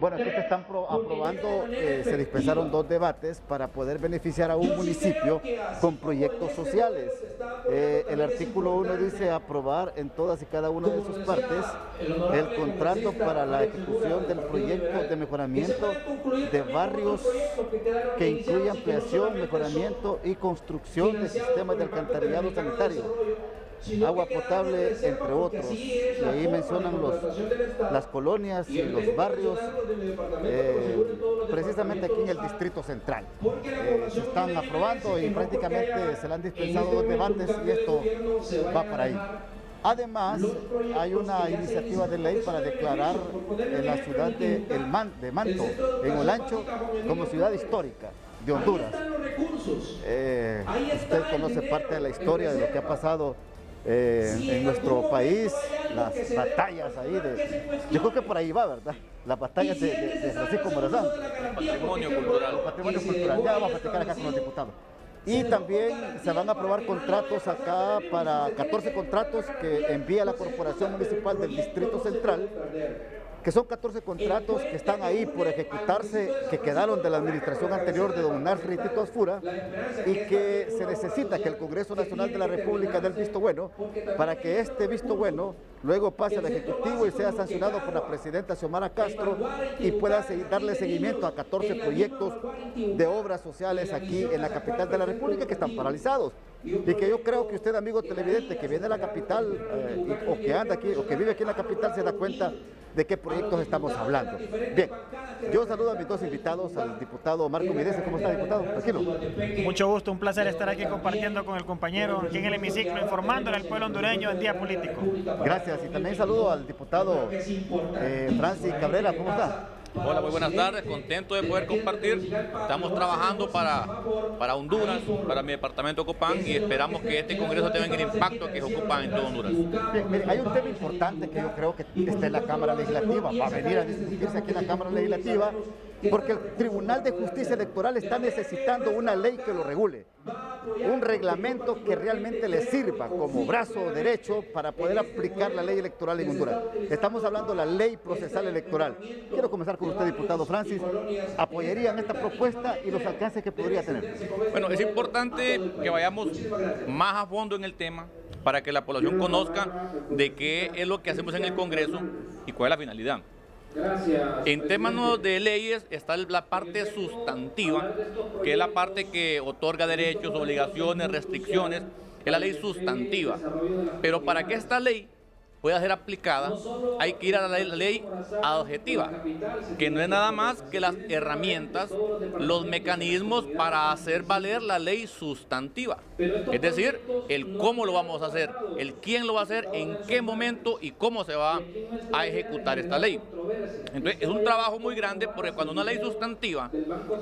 Bueno, aquí se están aprobando, se dispensaron 2 debates para poder beneficiar a un municipio con proyectos sociales. El artículo 1 dice aprobar en todas y cada una de sus partes el contrato para la ejecución del proyecto de mejoramiento de barrios que incluye ampliación, mejoramiento y construcción de sistemas de alcantarillado sanitario, agua potable, entre otros. Y ahí mencionan las colonias y los barrios, precisamente aquí en el Distrito Central. Se están aprobando y prácticamente se le han dispensado 2 debates y esto va para ahí. Además, hay una iniciativa de ley para declarar la ciudad de Manto, en Olancho, como ciudad histórica de Honduras. Usted conoce parte de la historia de lo que ha pasado en nuestro país, las batallas ahí yo creo que por ahí va, ¿verdad? Las batallas de Francisco Morazán. Patrimonio cultural. Patrimonio cultural, ya vamos a platicar acá con los diputados. Y también se van a aprobar contratos acá para 14 contratos que envía la Corporación Municipal del Distrito Central, que son 14 contratos que están ahí por ejecutarse, que quedaron de la administración anterior de don Nasri Tito Asfura, y que se necesita que el Congreso Nacional de la República dé el visto bueno para que este visto bueno luego pase al Ejecutivo y sea sancionado por la presidenta Xiomara Castro y pueda darle seguimiento a 14 proyectos de obras sociales aquí en la capital de la República que están paralizados. Y que yo creo que usted, amigo televidente, que viene a la capital o que anda aquí o que vive aquí en la capital, se da cuenta de qué proyectos estamos hablando. Bien, yo saludo a mis 2 invitados, al diputado Marco Midese. ¿Cómo está, diputado? Tranquilo. Mucho gusto, un placer estar aquí compartiendo con el compañero aquí en el hemiciclo, informándole al pueblo hondureño en día político. Gracias, y también saludo al diputado Francis Cabrera. ¿Cómo está? Hola, muy buenas tardes, contento de poder compartir. Estamos trabajando para Honduras, para mi departamento Copán, y esperamos que este Congreso tenga el impacto que se ocupa en todo Honduras. Bien, mire, hay un tema importante que yo creo que está en la Cámara Legislativa, va a venir a discutirse aquí en la Cámara Legislativa, porque el Tribunal de Justicia Electoral está necesitando una ley que lo regule, un reglamento que realmente le sirva como brazo derecho para poder aplicar la ley electoral en Honduras. Estamos hablando de la ley procesal electoral. Quiero comenzar con usted, diputado Francis. ¿Apoyarían esta propuesta y los alcances que podría tener? Bueno, es importante que vayamos más a fondo en el tema para que la población conozca de qué es lo que hacemos en el Congreso y cuál es la finalidad. En términos de leyes está la parte sustantiva, que es la parte que otorga derechos, obligaciones, restricciones, es la ley sustantiva. Pero para que esta ley pueda ser aplicada, hay que ir a la ley adjetiva, que no es nada más que las herramientas, los mecanismos para hacer valer la ley sustantiva. Es decir, el cómo lo vamos a hacer, el quién lo va a hacer, en qué momento y cómo se va a ejecutar esta ley. Entonces, es un trabajo muy grande porque cuando una ley sustantiva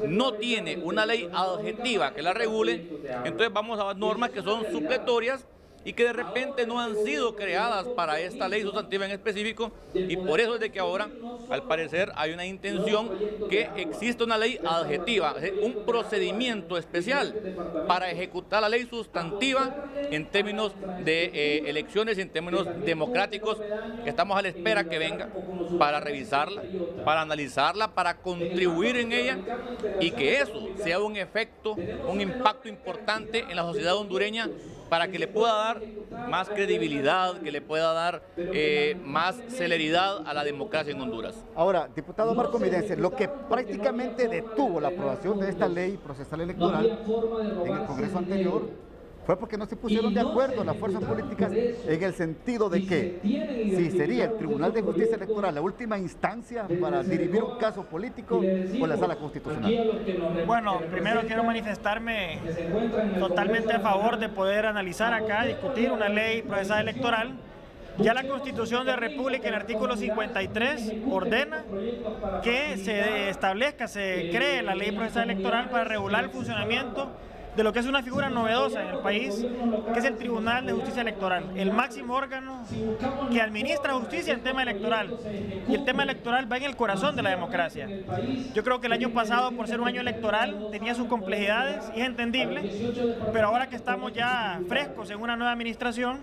no tiene una ley adjetiva que la regule, entonces vamos a normas que son supletorias y que de repente no han sido creadas para esta ley sustantiva en específico, y por eso es de que ahora, al parecer, hay una intención que exista una ley adjetiva, un procedimiento especial para ejecutar la ley sustantiva en términos de elecciones y en términos democráticos, que estamos a la espera que venga para revisarla, para analizarla, para contribuir en ella y que eso sea un efecto, un impacto importante en la sociedad hondureña, para que le pueda dar más credibilidad, que le pueda dar más celeridad a la democracia en Honduras. Ahora, diputado Marco Midese, lo que prácticamente detuvo la aprobación de esta ley procesal electoral en el Congreso anterior fue porque no se pusieron de acuerdo las fuerzas políticas en el sentido de que si sería el Tribunal de Justicia Electoral la última instancia para dirimir un caso político o la Sala Constitucional. Bueno, primero quiero manifestarme totalmente a favor de poder analizar acá, discutir una ley procesal electoral. Ya la Constitución de la República, en el artículo 53, ordena que se establezca, se cree la ley procesal electoral para regular el funcionamiento de lo que es una figura novedosa en el país, que es el Tribunal de Justicia Electoral, el máximo órgano que administra justicia en tema electoral. Y el tema electoral va en el corazón de la democracia. Yo creo que el año pasado, por ser un año electoral, tenía sus complejidades y es entendible, pero ahora que estamos ya frescos en una nueva administración,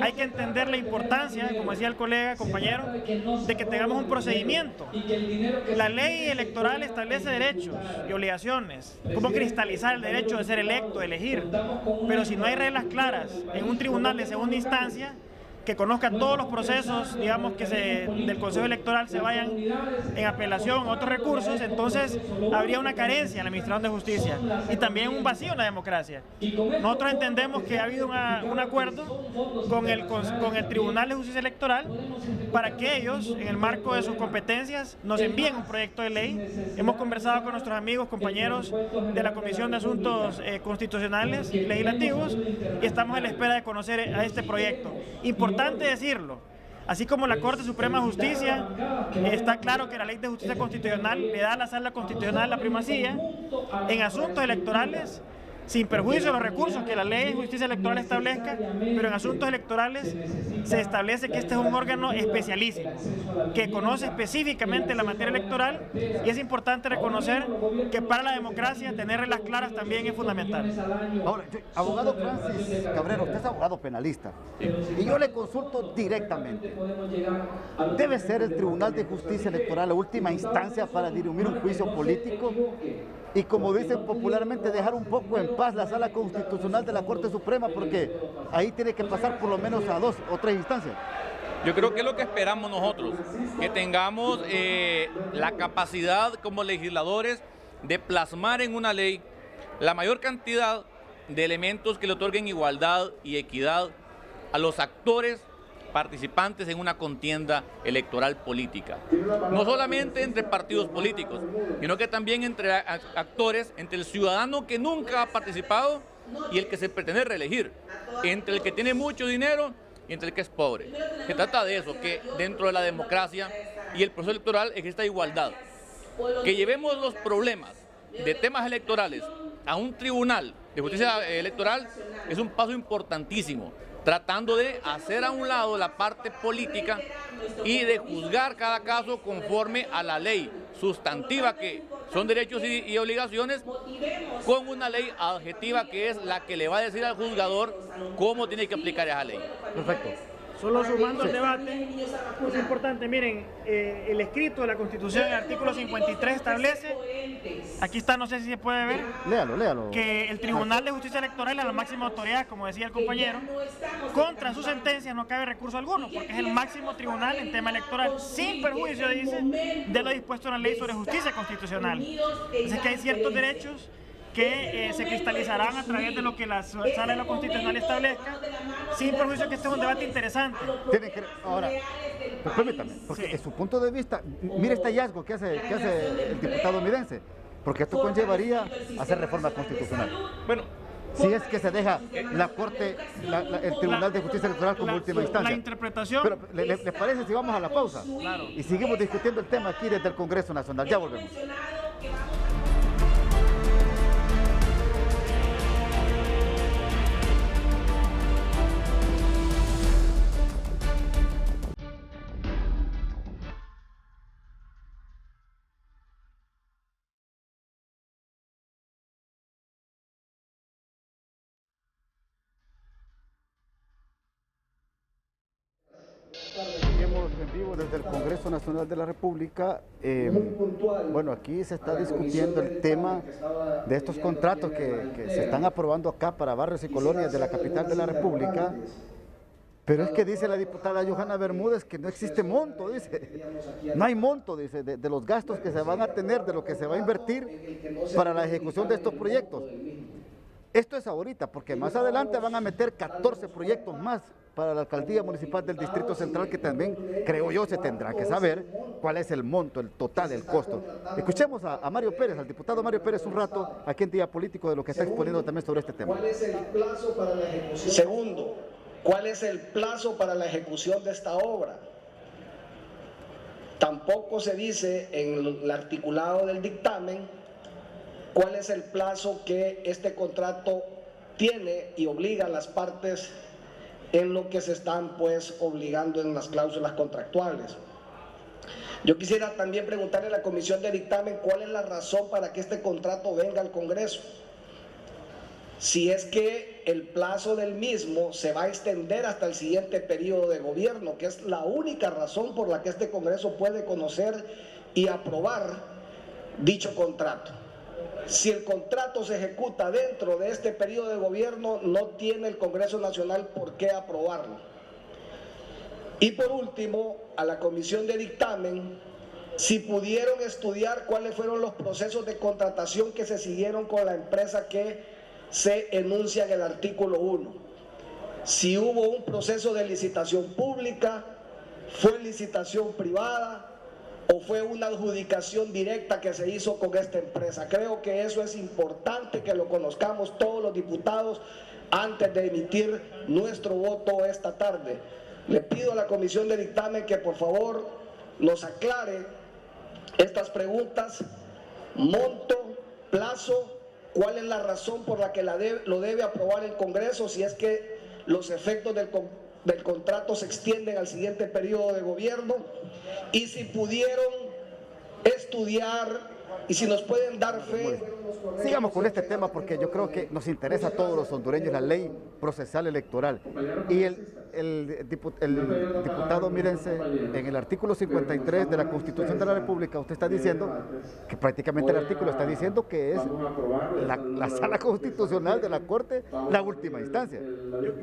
hay que entender la importancia, como decía el colega, compañero, de que tengamos un procedimiento. La ley electoral establece derechos y obligaciones, cómo cristalizar el derecho de ser electo, de elegir, pero si no hay reglas claras en un tribunal de segunda instancia, que conozca todos los procesos, digamos, que del Consejo Electoral se vayan en apelación a otros recursos, entonces habría una carencia en la Administración de Justicia y también un vacío en la democracia. Nosotros entendemos que ha habido un acuerdo con el Tribunal de Justicia Electoral para que ellos, en el marco de sus competencias, nos envíen un proyecto de ley. Hemos conversado con nuestros amigos, compañeros de la Comisión de Asuntos Constitucionales y Legislativos y estamos a la espera de conocer a este proyecto. Importante decirlo, así como la Corte Suprema de Justicia, está claro que la Ley de Justicia Constitucional le da a la Sala Constitucional la primacía en asuntos electorales, sin perjuicio de los recursos que la Ley de Justicia Electoral establezca, pero en asuntos electorales se establece que este es un órgano especialísimo, que conoce específicamente la materia electoral y es importante reconocer que para la democracia tener reglas claras también es fundamental. Ahora, abogado Francis Cabrera, usted es abogado penalista y yo le consulto directamente. ¿Debe ser el Tribunal de Justicia Electoral la última instancia para dirimir un juicio político? Y como dicen popularmente, dejar un poco en paz la Sala Constitucional de la Corte Suprema, porque ahí tiene que pasar por lo menos a 2 o 3 instancias. Yo creo que es lo que esperamos nosotros, que tengamos la capacidad como legisladores de plasmar en una ley la mayor cantidad de elementos que le otorguen igualdad y equidad a los actores participantes en una contienda electoral política. No solamente entre partidos políticos, sino que también entre actores, entre el ciudadano que nunca ha participado y el que se pretende reelegir, entre el que tiene mucho dinero y entre el que es pobre. Se trata de eso, que dentro de la democracia y el proceso electoral exista igualdad. Que llevemos los problemas de temas electorales a un tribunal de justicia electoral es un paso importantísimo, tratando de hacer a un lado la parte política y de juzgar cada caso conforme a la ley sustantiva, que son derechos y obligaciones, con una ley adjetiva que es la que le va a decir al juzgador cómo tiene que aplicar esa ley. Perfecto. Solo sumando al debate, es importante, miren, el escrito de la Constitución, el artículo 53 establece, aquí está, no sé si se puede ver, léalo. Que el Tribunal de Justicia Electoral es la máxima autoridad, como decía el compañero, contra sus sentencias no cabe recurso alguno, porque es el máximo tribunal en tema electoral, sin perjuicio, dice, de lo dispuesto en la Ley sobre Justicia Constitucional. Entonces que hay ciertos derechos que se cristalizarán a través de lo que la Sala de lo Constitucional establezca, sin perjuicio que este es un debate interesante. Ahora, permítame, porque en su punto de vista, mire este hallazgo que hace el diputado midense, porque esto conllevaría hacer reforma constitucional. Bueno, si es que se deja la Corte, el Tribunal de Justicia Electoral como última instancia. La interpretación... Pero, ¿les parece si vamos a la pausa? Claro. Y seguimos discutiendo el tema aquí desde el Congreso Nacional. Ya volvemos. Seguimos en vivo desde el Congreso Nacional de la República. Bueno, aquí se está discutiendo el tema de estos contratos que se están aprobando acá para barrios y colonias de la capital de la República. Pero es que dice la diputada Johanna Bermúdez que no existe monto, dice. No hay monto, dice, de los gastos que se van a tener, de lo que se va a invertir para la ejecución de estos proyectos. Esto es ahorita, porque más adelante van a meter 14 proyectos más para la Alcaldía Municipal del Distrito Central, que también, creo yo, se tendrá que saber cuál es el monto, el total, el costo. Escuchemos a Mario Pérez, al diputado Mario Pérez, un rato, aquí en Día Político, de lo que está exponiendo también sobre este tema. ¿Cuál es el plazo para la ejecución? Segundo, ¿cuál es el plazo para la ejecución de esta obra? Tampoco se dice en el articulado del dictamen cuál es el plazo que este contrato tiene y obliga a las partes en lo que se están pues obligando en las cláusulas contractuales. Yo quisiera también preguntarle a la comisión de dictamen cuál es la razón para que este contrato venga al Congreso. Si es que el plazo del mismo se va a extender hasta el siguiente periodo de gobierno, que es la única razón por la que este Congreso puede conocer y aprobar dicho contrato. Si el contrato se ejecuta dentro de este periodo de gobierno, no tiene el Congreso Nacional por qué aprobarlo. Y por último, a la comisión de dictamen, si pudieron estudiar cuáles fueron los procesos de contratación que se siguieron con la empresa que se enuncia en el artículo 1. Si hubo un proceso de licitación pública, fue licitación privada o fue una adjudicación directa que se hizo con esta empresa. Creo que eso es importante que lo conozcamos todos los diputados antes de emitir nuestro voto esta tarde. Le pido a la comisión de dictamen que por favor nos aclare estas preguntas: monto, plazo, cuál es la razón por la que lo debe aprobar el Congreso si es que los efectos del contrato se extienden al siguiente periodo de gobierno, y si pudieron estudiar y si nos pueden dar fe. Sigamos con este tema porque yo creo que nos interesa a todos los hondureños la ley procesal electoral. Y el diputado, mírense, en el artículo 53 de la Constitución de la República, usted está diciendo que prácticamente el artículo está diciendo que es la Sala Constitucional de la Corte la última instancia.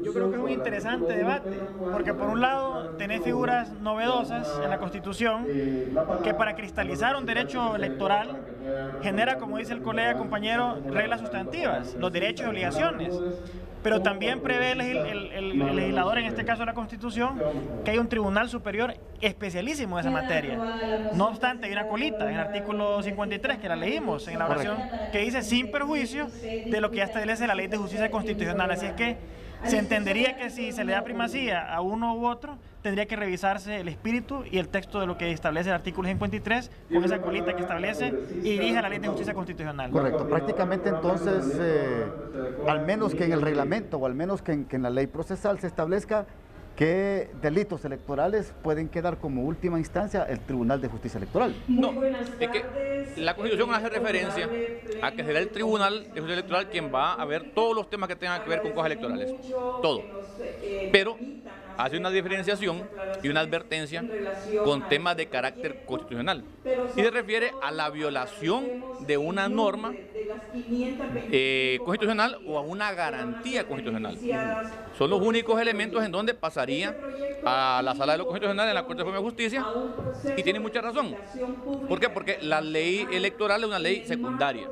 Yo creo que es un interesante debate, porque por un lado tenés figuras novedosas en la Constitución que para cristalizar un derecho electoral genera, como dice el colega compañero, reglas sustantivas, los derechos y obligaciones. Pero también prevé el legislador, en este caso la Constitución, que hay un tribunal superior especialísimo en esa materia. No obstante, hay una colita en el artículo 53, que la leímos en la oración, que dice sin perjuicio de lo que ya establece la Ley de Justicia Constitucional. Así es que se entendería que si se le da primacía a uno u otro, tendría que revisarse el espíritu y el texto de lo que establece el artículo 53 con esa colita que establece y dirige a la Ley de Justicia Constitucional. Correcto. Prácticamente entonces, al menos que en el reglamento o al menos que en la ley procesal se establezca que delitos electorales pueden quedar como última instancia el Tribunal de Justicia Electoral. No, es que la Constitución hace referencia a que será el Tribunal de Justicia Electoral quien va a ver todos los temas que tengan que ver con cosas electorales, todo. Pero hace una diferenciación y una advertencia con temas de carácter constitucional y se refiere a la violación de una norma constitucional o a una garantía constitucional. Son los únicos elementos en donde pasaría a la Sala de lo Constitucional en la Corte Suprema de Justicia, y tiene mucha razón. ¿Por qué? Porque la ley electoral es una ley secundaria,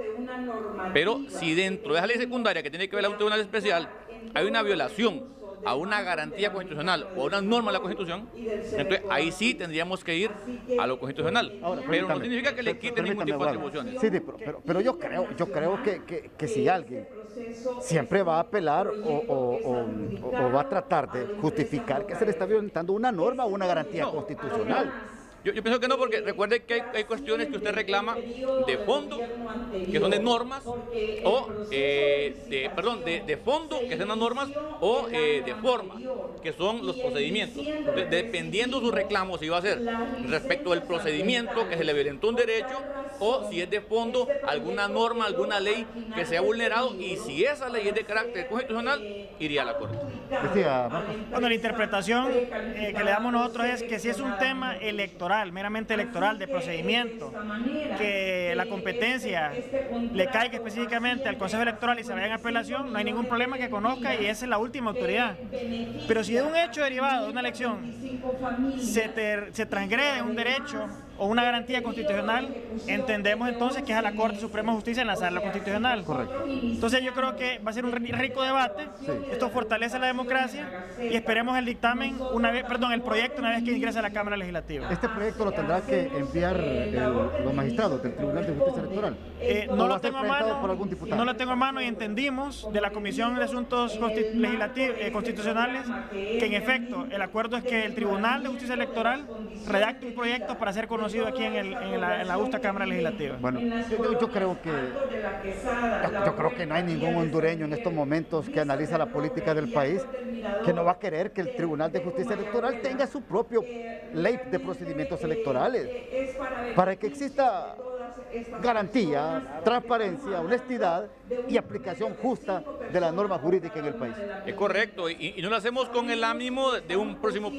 pero si dentro de esa ley secundaria que tiene que ver a un tribunal especial hay una violación a una garantía constitucional o a una norma de la Constitución, entonces ahí sí tendríamos que ir a lo constitucional. Ahora, pero no significa que le quiten ningún tipo de atribuciones. Sí, pero yo creo que si alguien siempre va a apelar o va a tratar de justificar que se le está violentando una norma o una garantía constitucional. Yo pienso que no, porque recuerde que hay cuestiones que usted reclama de fondo, que son de normas, o de fondo, que son las normas, o de forma, que son los procedimientos. Entonces, dependiendo de su reclamo, si va a ser respecto del procedimiento, que se le violentó un derecho, o si es de fondo alguna norma, alguna ley que se ha vulnerado, y si esa ley es de carácter constitucional, iría a la Corte. Bueno, la interpretación que le damos nosotros es que si es un tema electoral, meramente electoral, de procedimiento, que la competencia le caiga específicamente al Consejo Electoral y se vaya en apelación, no hay ningún problema que conozca y esa es la última autoridad. Pero si de un hecho derivado de una elección se transgrede un derecho o una garantía constitucional, entendemos entonces que es a la Corte Suprema de Justicia enlazar Constitucional. Correcto. Entonces yo creo que va a ser un rico debate, esto fortalece la democracia y esperemos el dictamen el proyecto una vez que ingrese a la Cámara Legislativa. Este proyecto lo tendrá que enviar los magistrados del Tribunal de Justicia Electoral. No lo tengo a mano y entendimos de la Comisión de Asuntos Constitucionales que en efecto el acuerdo es que el Tribunal de Justicia Electoral redacte un proyecto para ser conocido aquí en la justa Cámara Legislativa. legislativa. Bueno, yo creo que no hay ningún hondureño en estos momentos que analiza la política del país que no va a querer que el Tribunal de Justicia Electoral tenga su propio ley de procedimientos electorales para que exista garantía, transparencia, honestidad y aplicación justa de la norma jurídica en el país. Es correcto, y no lo hacemos con el ánimo de un próximo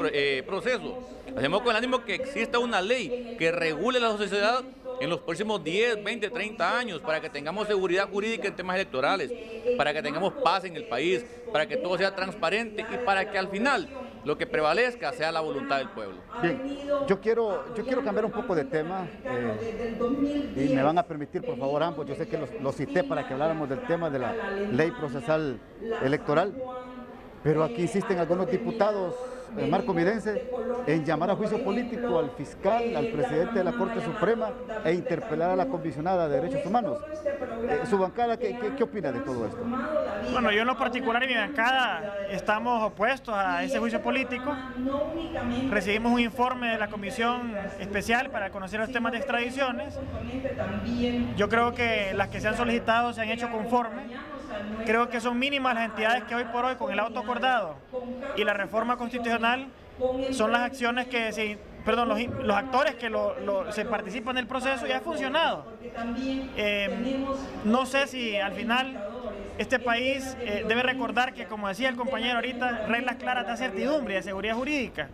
proceso, lo hacemos con el ánimo que exista una ley que regule la sociedad en los próximos 10, 20, 30 años, para que tengamos seguridad jurídica en temas electorales, para que tengamos paz en el país, para que todo sea transparente y para que al final lo que prevalezca sea la voluntad del pueblo. Bien, yo quiero cambiar un poco de tema y me van a permitir, por favor, ambos, yo sé que los cité para que habláramos del tema de la ley procesal electoral, pero aquí insisten algunos diputados, Marco Midense, en llamar a juicio político al fiscal, al presidente de la Corte Suprema e interpelar a la comisionada de Derechos Humanos. ¿Su bancada qué opina de todo esto? Bueno, yo en lo particular y mi bancada estamos opuestos a ese juicio político. Recibimos un informe de la Comisión Especial para conocer los temas de extradiciones. Yo creo que las que se han solicitado se han hecho conforme. Creo que son mínimas las entidades que hoy por hoy, con el auto acordado y la reforma constitucional, son las acciones que los actores que se participan en el proceso y ha funcionado. No sé si al final este país debe recordar que, como decía el compañero ahorita, reglas claras de certidumbre y de seguridad jurídica.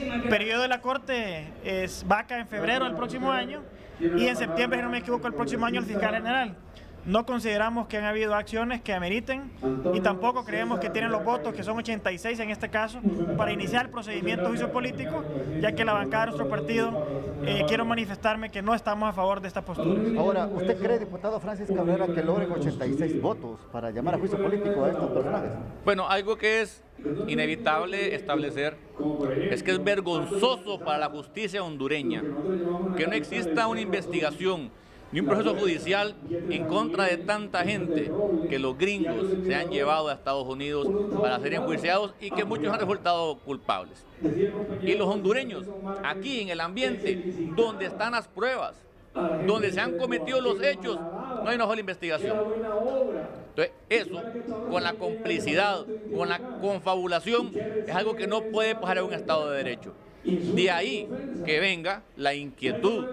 El periodo de la Corte vaca en febrero del próximo año y en septiembre, si no me equivoco, el próximo año el fiscal general. No consideramos que han habido acciones que ameriten y tampoco creemos que tienen los votos, que son 86 en este caso, para iniciar el procedimiento de juicio político, ya que la bancada de nuestro partido, quiero manifestarme que no estamos a favor de esta postura. Ahora, ¿usted cree, diputado Francis Cabrera, que logren 86 votos para llamar a juicio político a estos personajes? Bueno, algo que es inevitable establecer es que es vergonzoso para la justicia hondureña que no exista una investigación ni un proceso judicial en contra de tanta gente que los gringos se han llevado a Estados Unidos para ser enjuiciados y que muchos han resultado culpables. Y los hondureños, aquí en el ambiente donde están las pruebas, donde se han cometido los hechos, no hay una sola investigación. Entonces, eso, con la complicidad, con la confabulación, es algo que no puede pasar en un Estado de Derecho. De ahí que venga la inquietud,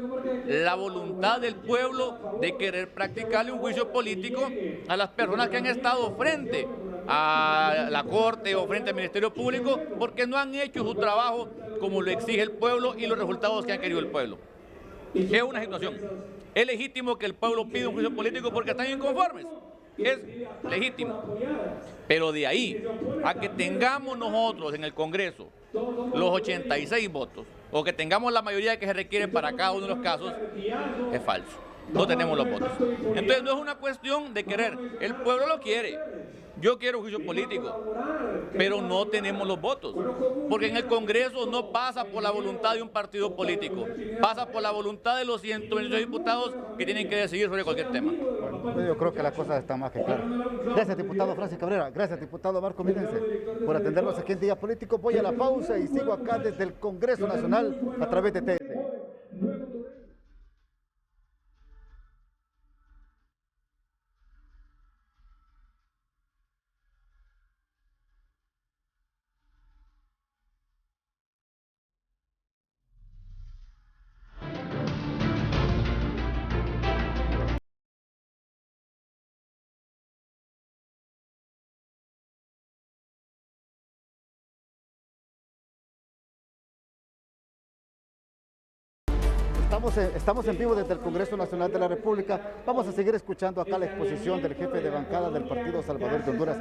la voluntad del pueblo de querer practicarle un juicio político a las personas que han estado frente a la Corte o frente al Ministerio Público porque no han hecho su trabajo como lo exige el pueblo y los resultados que ha querido el pueblo. Es una situación. Es legítimo que el pueblo pida un juicio político porque están inconformes. Es legítimo. Pero de ahí a que tengamos nosotros en el Congreso los 86 votos o que tengamos la mayoría que se requiere para cada uno de los casos, es falso. No tenemos los votos. Entonces no es una cuestión de querer. El pueblo lo quiere. Yo quiero un juicio político, pero no tenemos los votos, porque en el Congreso no pasa por la voluntad de un partido político, pasa por la voluntad de los 128 diputados que tienen que decidir sobre cualquier tema. Bueno, yo creo que la cosa está más que clara. Gracias, diputado Francis Cabrera. Gracias, diputado Marco Midense, por atendernos aquí en Día Político. Voy a la pausa y sigo acá desde el Congreso Nacional a través de TS. Estamos en vivo desde el Congreso Nacional de la República. Vamos a seguir escuchando acá la exposición del jefe de bancada del Partido Salvador de Honduras,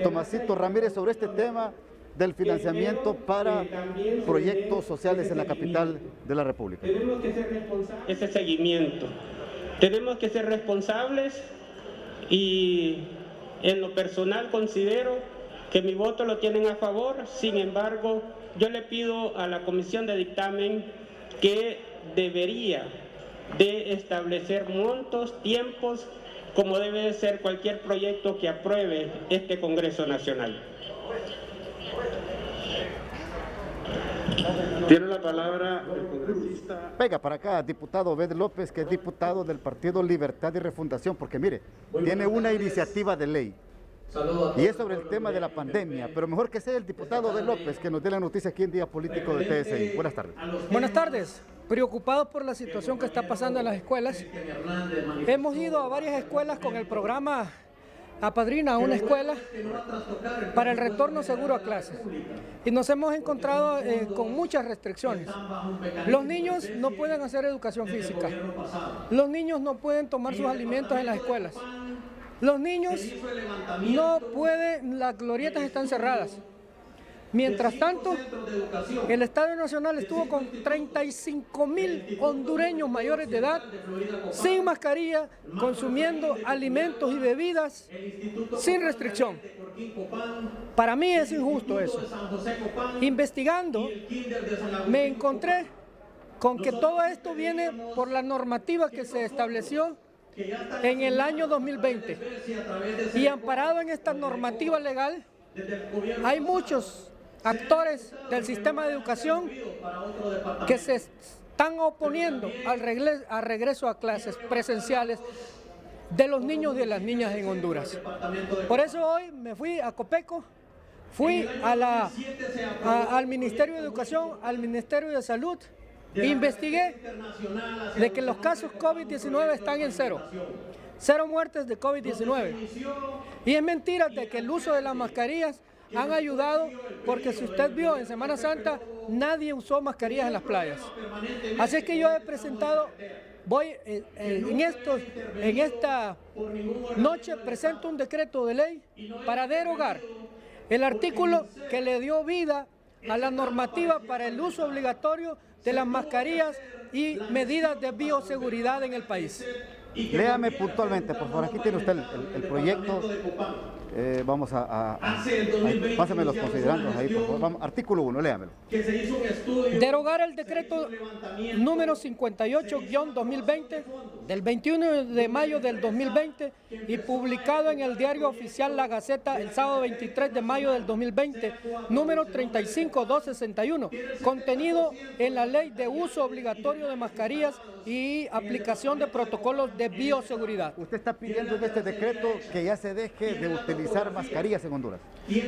Tomasito Ramírez, sobre este tema del financiamiento para proyectos sociales en la capital de la República. Tenemos que ser responsables. Ese seguimiento. Tenemos que ser responsables y en lo personal considero que mi voto lo tienen a favor. Sin embargo, yo le pido a la Comisión de Dictamen que debería de establecer montos, tiempos, como debe de ser cualquier proyecto que apruebe este Congreso Nacional. Tiene la palabra el congresista. Venga para acá, diputado Obed López, que es diputado del Partido Libertad y Refundación, porque mire, tiene una iniciativa de ley y es sobre el tema de la pandemia, pero mejor que sea el diputado Obed López que nos dé la noticia aquí en Día Político de TSI. Buenas tardes. Buenas tardes. Preocupados por la situación que está pasando en las escuelas, hemos ido a varias escuelas con el programa Apadrina a una escuela para el retorno seguro a clases y nos hemos encontrado con muchas restricciones. Los niños no pueden hacer educación física, los niños no pueden tomar sus alimentos en las escuelas, los niños no pueden, las glorietas están cerradas. Mientras tanto, el Estadio Nacional estuvo con 35.000 hondureños mayores de edad, sin mascarilla, consumiendo alimentos y bebidas sin restricción. Para mí es injusto eso. Investigando, me encontré con que todo esto viene por la normativa que se estableció en el año 2020. Y amparado en esta normativa legal, hay muchos actores del sistema de educación que se están oponiendo al regreso a clases presenciales de los niños y de las niñas en Honduras. Por eso hoy me fui a Copeco, fui al Ministerio de Educación, al Ministerio de Salud, investigué de que los casos COVID-19 están en cero muertes de COVID-19. Y es mentira de que el uso de las mascarillas han ayudado, porque si usted vio en Semana Santa, nadie usó mascarillas en las playas. Así es que yo he presentado, en esta noche presento un decreto de ley para derogar el artículo que le dio vida a la normativa para el uso obligatorio de las mascarillas y medidas de bioseguridad en el país. Léame puntualmente, por favor, aquí tiene usted el proyecto. Vamos pásame los considerandos ahí, por favor. Vamos, artículo 1, léamelo. Derogar el decreto número 58-2020 del 21 de mayo del 2020 y publicado en el Diario Oficial La Gaceta el sábado 23 de mayo del 2020, número 35-261, contenido en la Ley de Uso Obligatorio de Mascarillas y aplicación de protocolos de bioseguridad. Usted está pidiendo en este decreto que ya se deje de utilizar mascarillas en Honduras.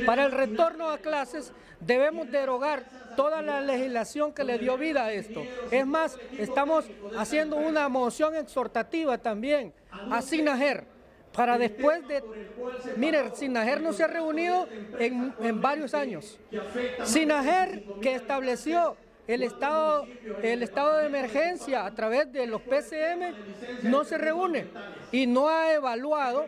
Para el retorno a clases debemos derogar toda la legislación que le dio vida a esto. Es más, estamos haciendo una moción exhortativa también a SINAGER para después de... Mire, SINAGER no se ha reunido en varios años. SINAGER, que estableció el estado de emergencia a través de los PCM, no se reúne y no ha evaluado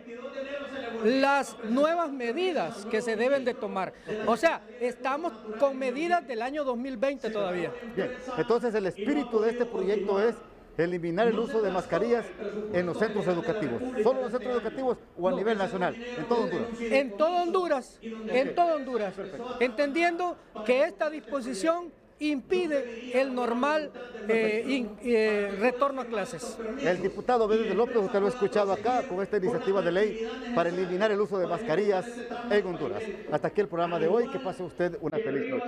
las nuevas medidas que se deben de tomar. O sea, estamos con medidas del año 2020 todavía. Bien, entonces el espíritu de este proyecto es eliminar el uso de mascarillas en los centros educativos. ¿Solo en los centros educativos o a nivel nacional? ¿En todo Honduras? En todo Honduras, entendiendo que esta disposición impide el normal retorno a clases. El diputado Obed López, usted lo ha escuchado acá con esta iniciativa de ley para eliminar el uso de mascarillas en Honduras. Hasta aquí el programa de hoy. Que pase usted una feliz noche.